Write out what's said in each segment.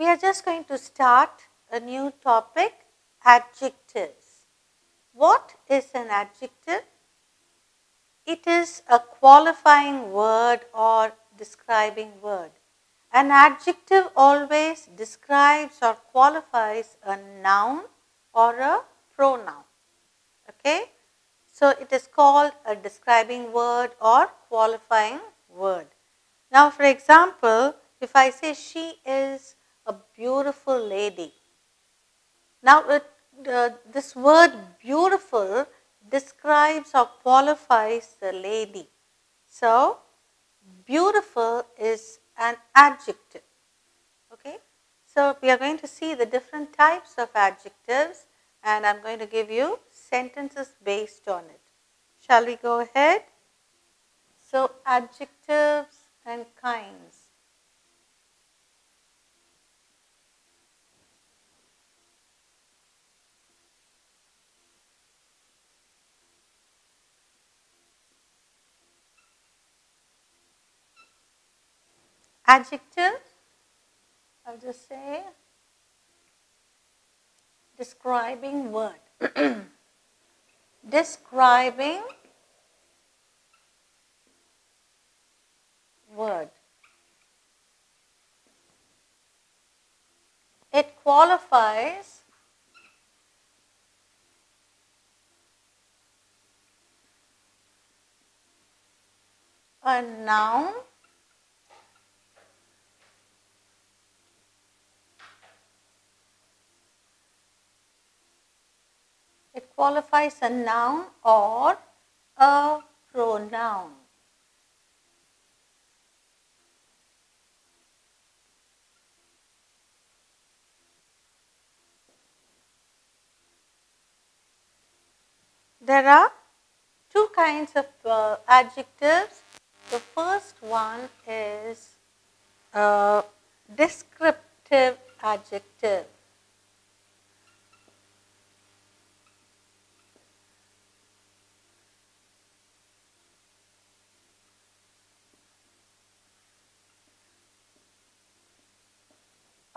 we are just going to start a new topic, adjectives. What is an adjective? It is a qualifying word or describing word. An adjective always describes or qualifies a noun or a pronoun. Okay? So, it is called a describing word or qualifying word. Now, for example, if I say she is a beautiful lady. Now, this word beautiful describes or qualifies the lady. So, beautiful is an adjective. Okay? So, we are going to see the different types of adjectives and I am going to give you sentences based on it. Shall we go ahead? So, adjectives and kinds. Adjectives, I'll just say describing word. Describing word. It qualifies a noun or a pronoun. There are two kinds of adjectives. The first one is descriptive adjective.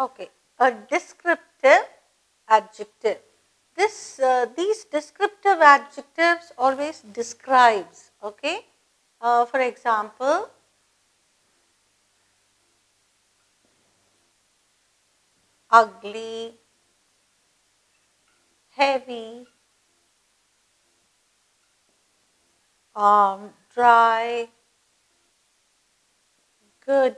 Okay, a descriptive adjective. These descriptive adjectives always describes. Okay, for example, ugly, heavy, dry, good,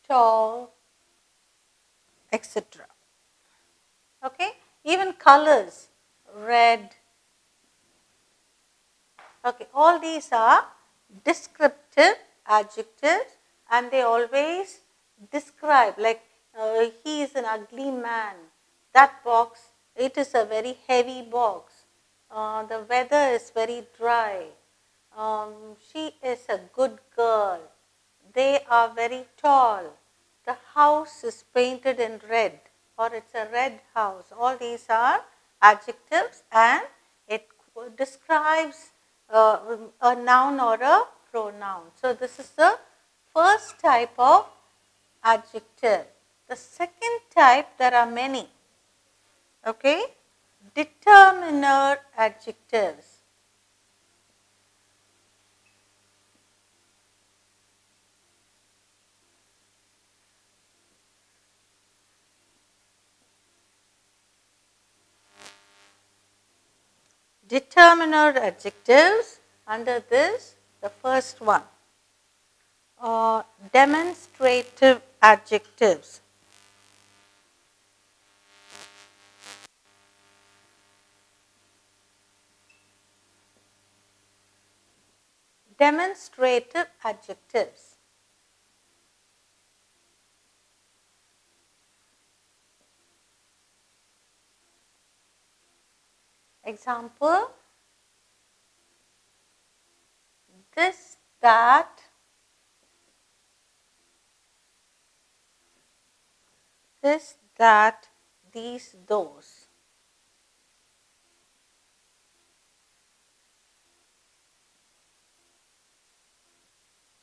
tall, etc. Okay, even colors, red. Okay, all these are descriptive adjectives and they always describe, like he is an ugly man. That box, it is a very heavy box. The weather is very dry. She is a good girl. They are very tall. The house is painted in red or it's a red house. All these are adjectives and it describes a noun or a pronoun. So, this is the first type of adjective. The second type, there are many. Okay, determiner adjectives. Determiner adjectives, under this, the first one, demonstrative adjectives. Demonstrative adjectives. Example, this, that, this, that, these, those.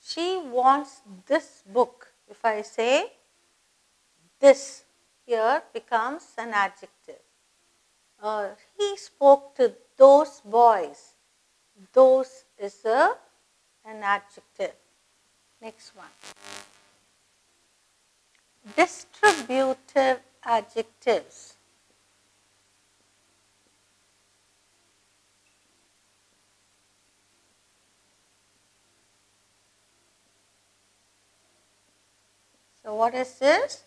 She wants this book. If I say this here becomes an adjective. He spoke to those boys. Those is an adjective. Next one. Distributive adjectives. So what is this?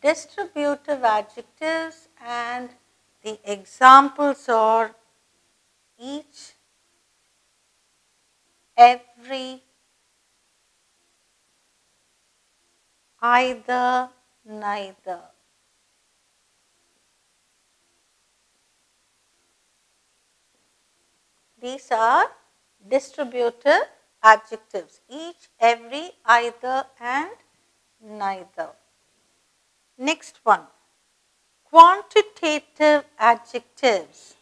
Distributive adjectives, and the examples are each, every, either, neither. These are distributive adjectives. Each, every, either, and neither. Next one. Quantitative adjectives.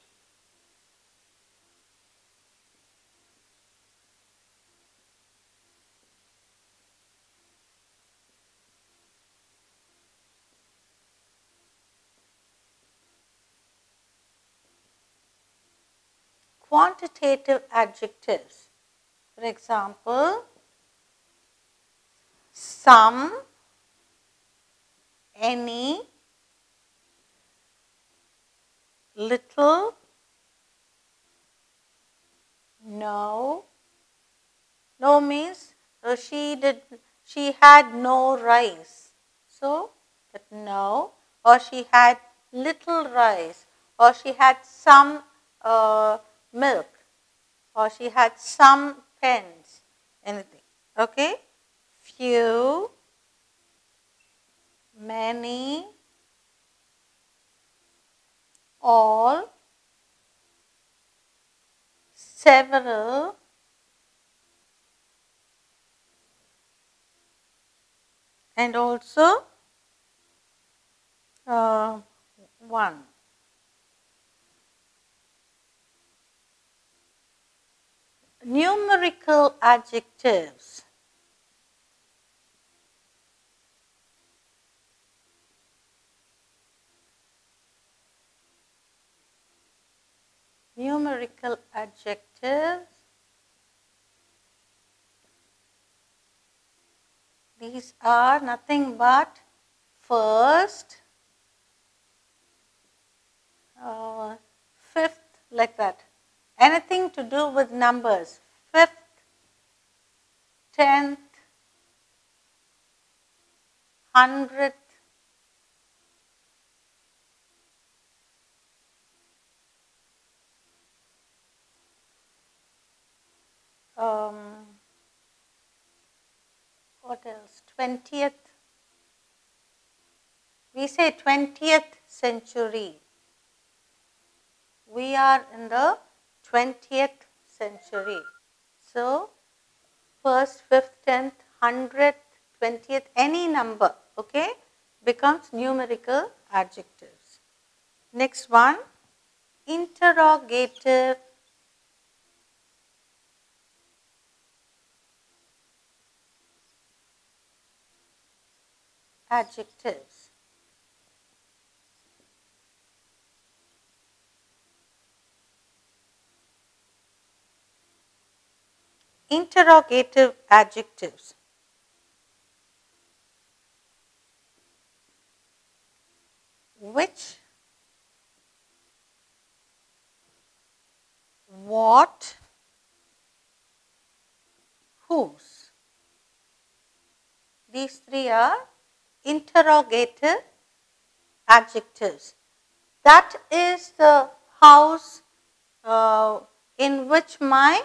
Quantitative adjectives. For example, some, any, little, no. No means she had no rice. So that no, or she had little rice, or she had some milk, or she had some pens, anything. Okay? Few, many, all, several, and also one. Numerical adjectives. Numerical adjectives. These are nothing but first, fifth, like that. Anything to do with numbers. Fifth, 10th, 100th, what else? 20th. We say 20th century. We are in the 20th century. So, first, fifth, 10th, 100th, 20th, any number, okay, becomes numerical adjectives. Next one, interrogative adjectives. Interrogative adjectives. Which, what, whose. These three are interrogative adjectives. That is the house in which my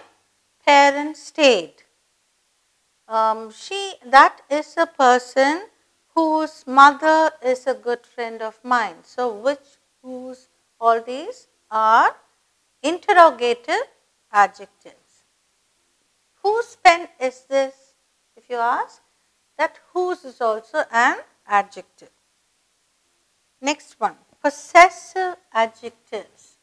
parents stayed. That is a person whose mother is a good friend of mine. So, which, whose, all these are interrogative adjectives. Whose pen is this? If you ask, that whose is also an adjective. Next one, possessive adjectives.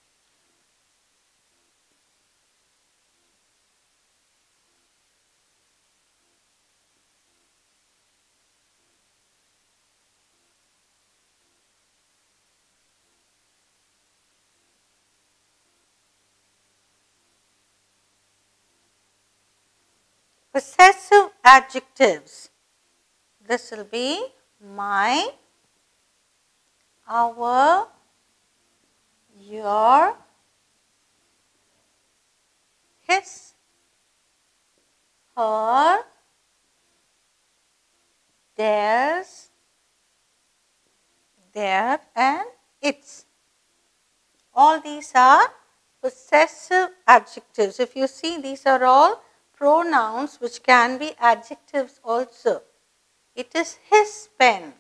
Possessive adjectives. This will be my, our, your, his, her, theirs, their and its. All these are possessive adjectives. If you see, these are all pronouns which can be adjectives also. It is his pen.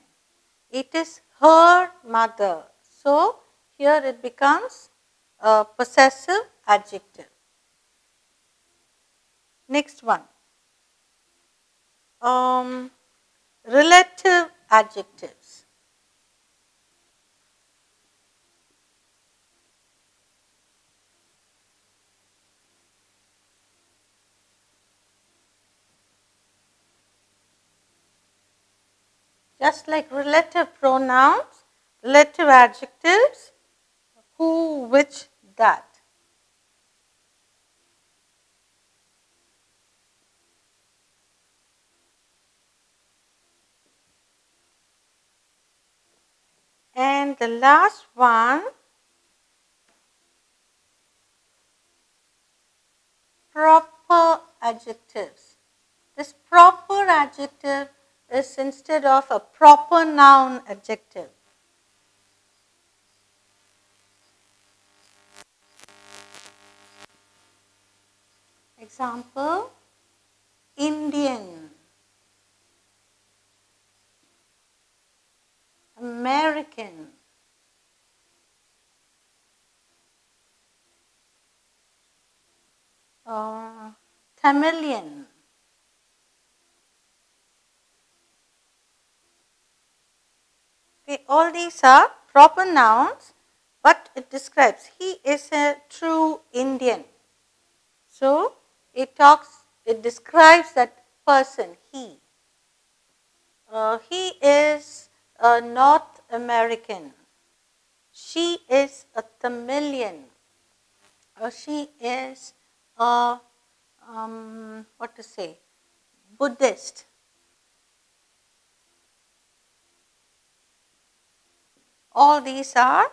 It is her mother. So, here it becomes a possessive adjective. Next one. Relative adjectives. Just like relative pronouns, relative adjectives, who, which, that. And the last one, proper adjectives. This proper adjective is instead of a proper noun adjective. Example, Indian, American, Tamilian. Okay, all these are proper nouns, but it describes he is a true Indian. So, it describes that person, he. He is a North American. She is a Tamilian. She is a, Buddhist. All these are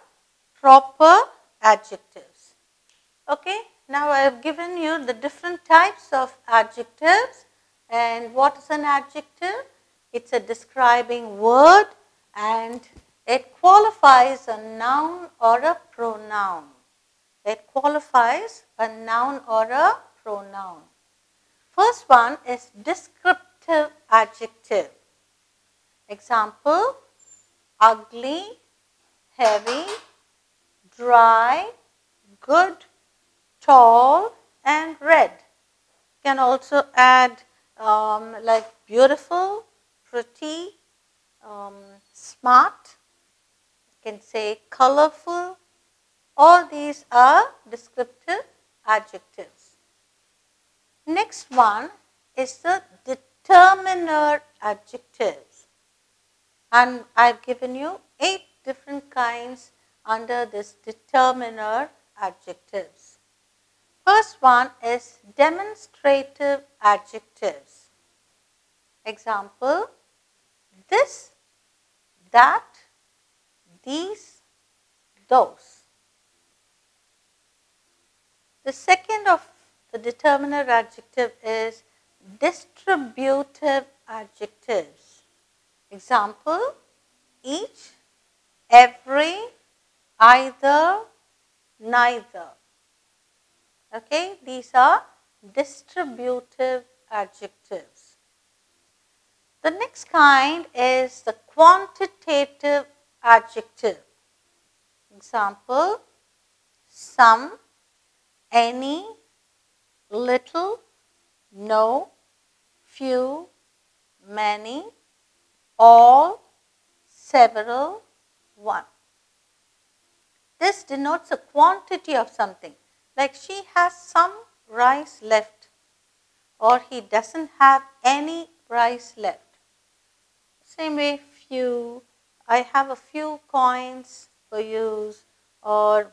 proper adjectives. Okay, now I have given you the different types of adjectives. And what is an adjective? It's a describing word and it qualifies a noun or a pronoun. It qualifies a noun or a pronoun. First one is descriptive adjective. Example, ugly, heavy, dry, good, tall, and red. You can also add like beautiful, pretty, smart. You can say colorful. All these are descriptive adjectives. Next one is the determiner adjectives. And I've given you 8 different kinds under this determiner adjectives. First one is demonstrative adjectives. Example, this, that, these, those. The second of the determiner adjective is distributive adjectives. Example, each, every, either, neither. Okay, these are distributive adjectives. The next kind is the quantitative adjective. Example, some, any, little, no, few, many, all, several, one. This denotes a quantity of something. Like she has some rice left or he doesn't have any rice left. Same way, few, I have a few coins for use, or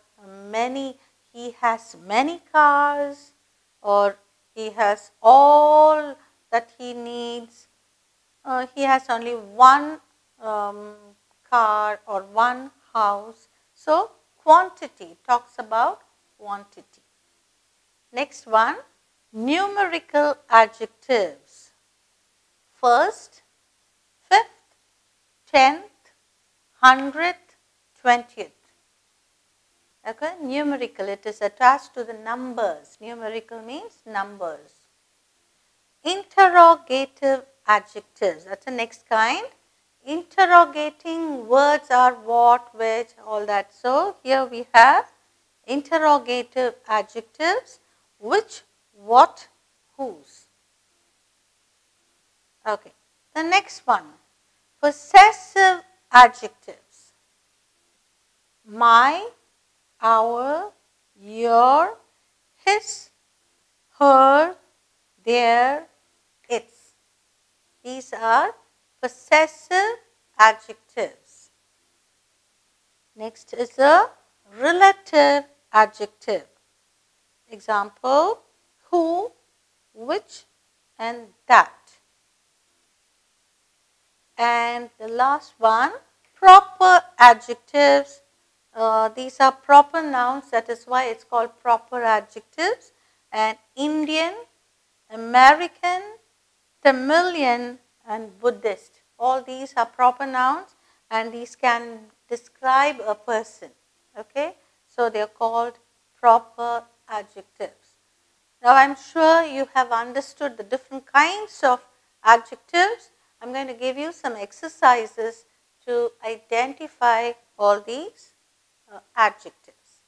many, he has many cars, or he has all that he needs, he has only one car or one house. So, quantity talks about quantity. Next one, numerical adjectives. First, fifth, 10th, 100th, 20th. Okay, numerical, it is attached to the numbers. Numerical means numbers. Interrogative adjectives, that's the next kind. Interrogating words are what, which, all that. So, here we have interrogative adjectives, which, what, whose. Okay. The next one, possessive adjectives. My, our, your, his, her, their, its. These are possessive adjectives. Next is a relative adjective. Example, who, which, and that. And the last one, proper adjectives. These are proper nouns, that is why it's called proper adjectives. And Indian, American, Tamilian, and Buddhist. All these are proper nouns and these can describe a person. Okay? So they are called proper adjectives. Now I am sure you have understood the different kinds of adjectives. I am going to give you some exercises to identify all these adjectives.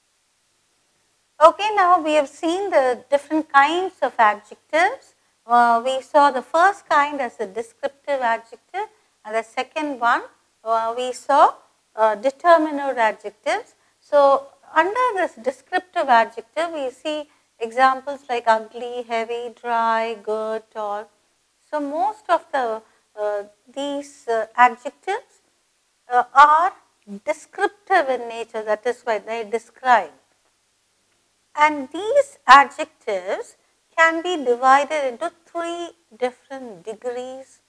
Okay, now we have seen the different kinds of adjectives. We saw the first kind as a descriptive adjective and the second one we saw determiner adjectives. So, under this descriptive adjective we see examples like ugly, heavy, dry, good, tall. So, most of the these adjectives are descriptive in nature, that is why they describe. And these adjectives can be divided into 3 different degrees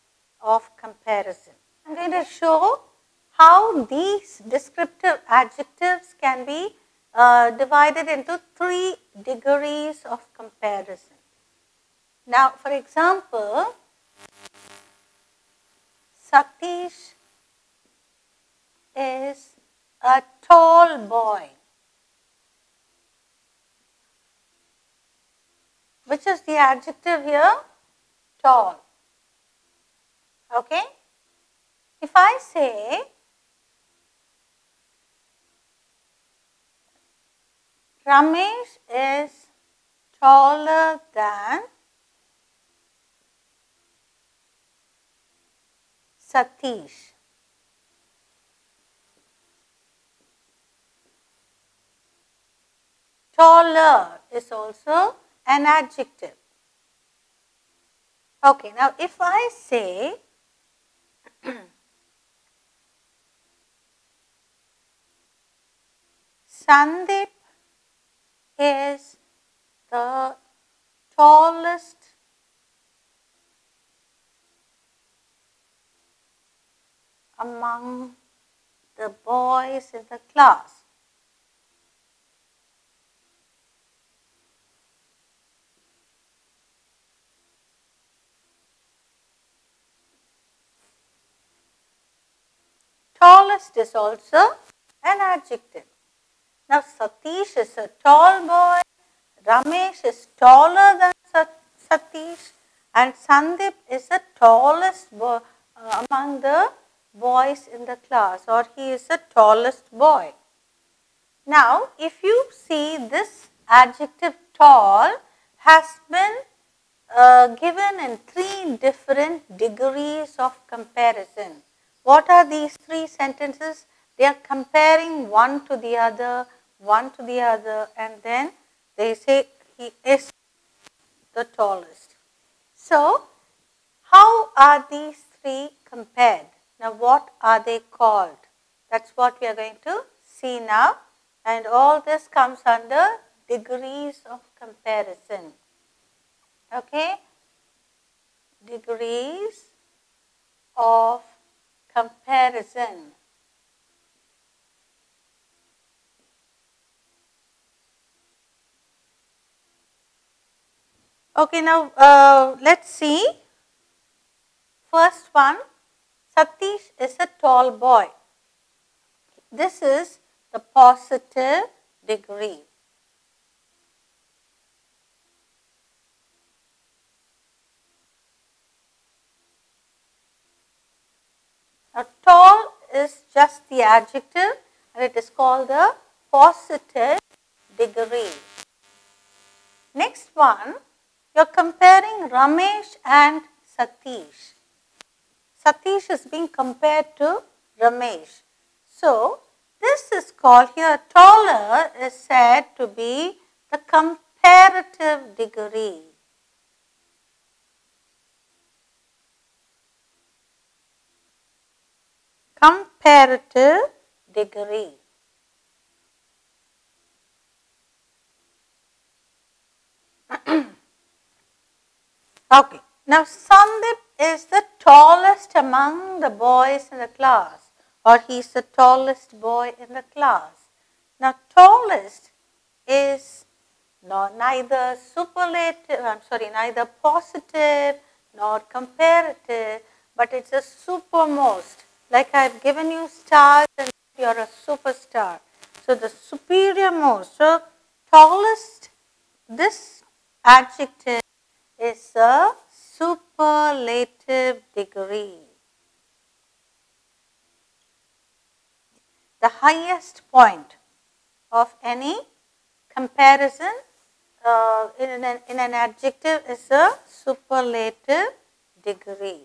of comparison. I am going to show how these descriptive adjectives can be divided into 3 degrees of comparison. Now, for example, Satish is a tall boy. Which is the adjective here? Tall. Okay? If I say Ramesh is taller than Satish. Taller is also an adjective. Okay, now if I say Sandeep is the tallest among the boys in the class. Tallest is also an adjective. Now, Satish is a tall boy, Ramesh is taller than Satish, and Sandeep is the tallest boy among the boys in the class, or he is the tallest boy. Now, if you see this adjective tall has been given in 3 different degrees of comparison. What are these 3 sentences? They are comparing one to the other, and then they say he is the tallest. So, how are these 3 compared? Now, what are they called? That's what we are going to see now. And all this comes under degrees of comparison. Okay? degrees of comparison. Okay, now let's see. First one, Satish is a tall boy. This is the positive degree. Now, tall is just the adjective and it is called the positive degree. Next one, you are comparing Ramesh and Satish. Satish is being compared to Ramesh. So, this is called here, taller is said to be the comparative degree. Comparative degree. Okay. Now, Sandip is the tallest among the boys in the class, or he is the tallest boy in the class. Now, tallest is neither superlative, neither positive nor comparative, but it's a supermost. Like I've given you stars and you're a superstar. So, the superior most. So, tallest, this adjective is a superlative degree. The highest point of any comparison in an adjective is a superlative degree.